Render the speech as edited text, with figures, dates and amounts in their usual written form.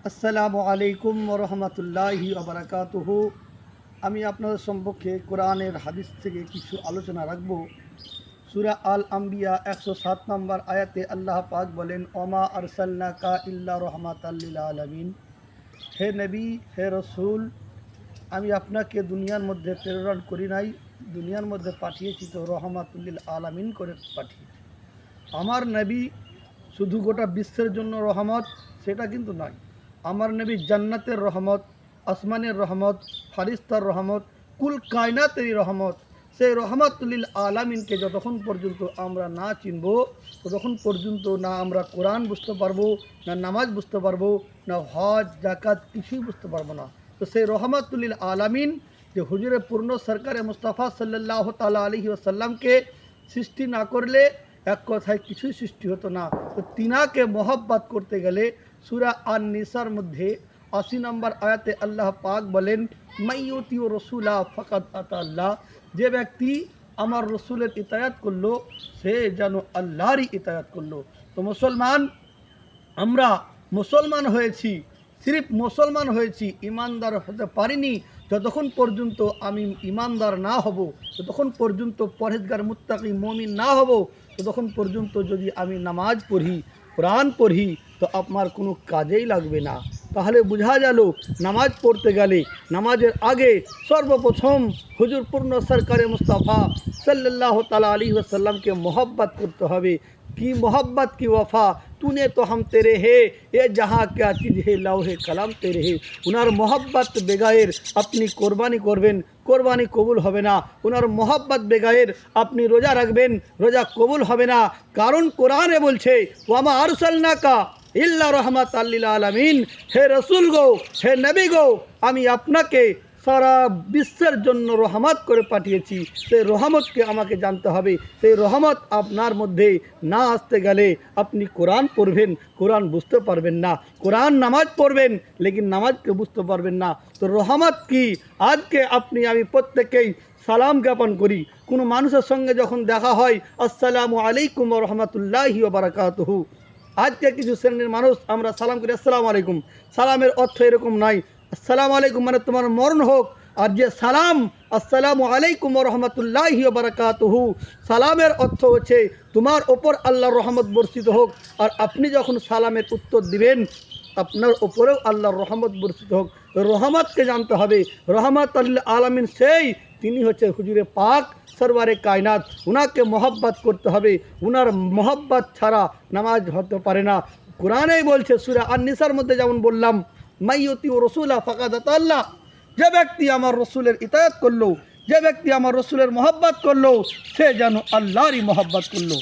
আসসালামু আলাইকুম রহমতুল্লাহি ওবারাকাতুহু। আমি আপনাদের সম্পর্কে কোরআনের হাদিস থেকে কিছু আলোচনা রাখব। সূরা আল আম্বিয়া 107 নম্বর আয়াতে আল্লাহ পাক বলেন, ওমা আরসালনাকা ইল্লা রহমাতাল লিল আলামিন। হে নবী, হে রসুল, আমি আপনাকে দুনিয়ার মধ্যে প্রেরণ করি নাই, দুনিয়ার মধ্যে পাঠিয়েছি তো রহমাতুল লিল আলামিন করে পাঠিয়েছি। আমার নবী শুধু গোটা বিশ্বের জন্য রহমত সেটা কিন্তু নয়। আমার নবী জান্নাতের রহমত, আসমানের রহমত, ফারিস্তার রহমত, কুল কায়নাতেরই রহমত। সেই রহমাতুল আলামিনকে যতক্ষণ পর্যন্ত আমরা না চিনব, ততক্ষণ পর্যন্ত না আমরা কোরআন বুঝতে পারবো, না নামাজ বুঝতে পারবো, না হজ জাকাত কিছুই বুঝতে পারবো না। তো সেই রহমাতুল আলামিন যে হুজুরে পূর্ণ সরকারে মুস্তাফা সাল্লাল্লাহু তাআলা আলাইহি ওয়াসাল্লামকে সৃষ্টি না করলে এক কথায় কিছুই সৃষ্টি হতো না। তো তিনাকে মহব্বত করতে গেলে সূরা আন-নিসার মধ্যে 80 নম্বর আয়াতে আল্লাহ পাক বলেন, মাইয়ুতি ও রসুলা ফাকাদ আতা আল্লাহ। যে ব্যক্তি আমার রসুলের ইতায়াত করলো সে যেন আল্লাহরই ইতায়াত করলো। তো মুসলমান, আমরা মুসলমান হয়েছি, সির্ফ মুসলমান হয়েছি, ইমানদার হতে পারিনি যতক্ষণ পর্যন্ত আমি ইমানদার না হব, ততক্ষণ পর্যন্ত পরহেজগার মুত্তাকি মুমিন না হব, ততক্ষণ পর্যন্ত যদি আমি নামাজ পড়ি, কোরআন পড়ি, তো আপনার কোনো কাজেই লাগবে না। তাহলে বোঝা গেল নামাজ পড়তে গেলে নামাজের আগে সর্বপ্রথম হুজুর পূর্ণ সরকারে মুস্তাফা সাল্লাল্লাহু তাআলা আলাইহি ওয়াসাল্লামকে मोहब्बत করতে হবে। की मोहब्बत की वफ़ा, तूने तो हम तेरे है, ये जहाँ क्या चीज़ है लौहे कलम तेरे है। उनार मोहब्बत बेगाएर अपनी কোরবানি করবেন, কোরবানি কবুল হবে না। উনার মোহব্বত বেগায়ের আপনি রোজা রাখবেন, রোজা কবুল হবে না। কারণ কোরআনে বলছে, ওয়ামা আরসালনাকা ইল্লা রহমাতাল লিল আলামিন। হে রসুল গো, হে নবী গো, আমি আপনাকে সারা বিশ্বের জন্য রহমত করে পাঠিয়েছি। সেই রহমতকে আমাকে জানতে হবে। সেই রহমত আপনার মধ্যে না আসতে গেলে আপনি কোরআন পড়বেন, কোরআন বুঝতে পারবেন না। কোরআন নামাজ পড়বেন, লেকিন নামাজকে বুঝতে পারবেন না। তো রহমত কি? আজকে আপনি আমি প্রত্যেকেই সালাম জ্ঞাপন করি। কোনো মানুষের সঙ্গে যখন দেখা হয়, আসসালামু আলাইকুম রহমতুল্লাহি ওয়া বারাকাতুহু। আজকে কিছু শ্রেণীর মানুষ আমরা সালাম করি আসসালামু আলাইকুম। সালামের অর্থ এরকম নাই আসসালামু আলাইকুম মানে তোমার মরণ হোক। আর যে সালাম আসসালামু আলাইকুম রহমতুল্লাহি ওয়া বারাকাতুহু, সালামের অর্থ হচ্ছে তোমার ওপর আল্লাহর রহমত বর্ষিত হোক। আর আপনি যখন সালামের উত্তর দিবেন, আপনার ওপরেও আল্লাহর রহমত বর্ষিত হোক। রহমতকে জানতে হবে। রহমাতুল আলামিন সেই, তিনি হচ্ছে হুজুরে পাক সরওয়ারে কায়নাত। উনাকে মোহব্বত করতে হবে। উনার মোহব্বত ছাড়া নামাজ হতে পারে না। কোরআনেই বলছে সূরা আন-নিসার মধ্যে যেমন বললাম, মাইয়ুতি ও রসুলা ফাকাদ আতা আল্লাহ। যে ব্যক্তি আমার রসুলের ইতায়াত করলো, যে ব্যক্তি আমার রসুলের মোহব্বত করলো, সে যেন আল্লাহরই মোহব্বত করলো।